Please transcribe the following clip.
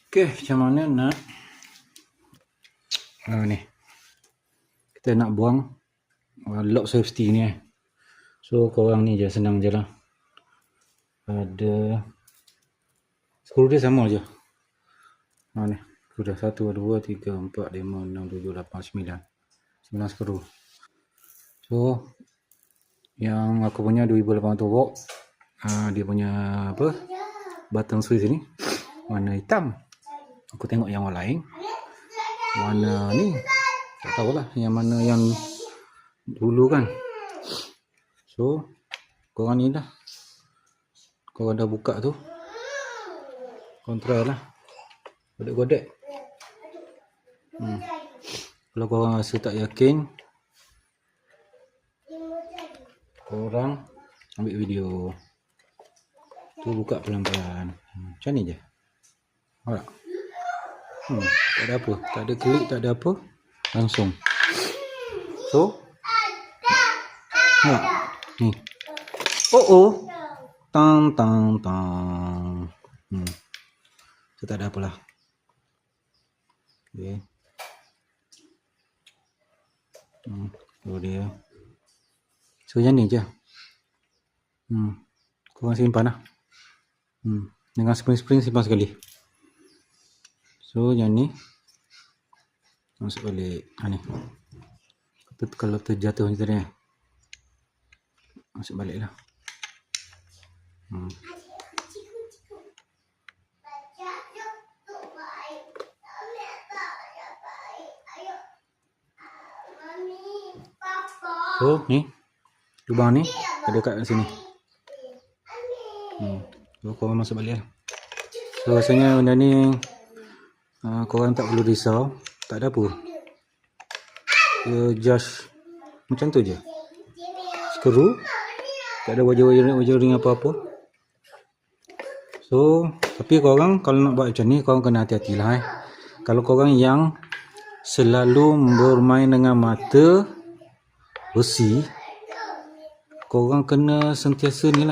Okey, macam mana nak ni kita nak buang lock safety ni So korang ni je, senang je lah. Ada skru dia sama je. Ni skru dah 1, 2, 3, 4, 5, 6, 7, 8, 9 9 skru. So yang aku punya 2800 watt, dia punya apa, button switch ni warna hitam. Aku tengok yang lain warna ni, tak tahulah yang mana yang dulu kan. So korang ni lah, korang dah buka tu, korang try lah godek-godek. Kalau korang rasa tak yakin, korang ambil video tu, buka pelan-pelan macam ni je. Alright. Tak ada apa, tak ada klik, tak ada apa, langsung. So ni tang tang tang. So tak ada apalah. Okay. So dia, so yang ni je. Korang simpan lah. Dengan spring-spring simpan sekali. So yang ni masuk balik. Ni kalau terjatuh macam ni, masuk balik lah. So ni lubang ni ada kat sini. So korang masuk balik lah. So rasanya benda ni korang tak perlu risau, tak ada apa. Dia just macam tu je, skru, tak ada wajering apa-apa. So tapi korang kalau nak buat macam ni, korang kena hati-hatilah Kalau korang yang selalu bermain dengan mata besi, korang kena sentiasa ni lah.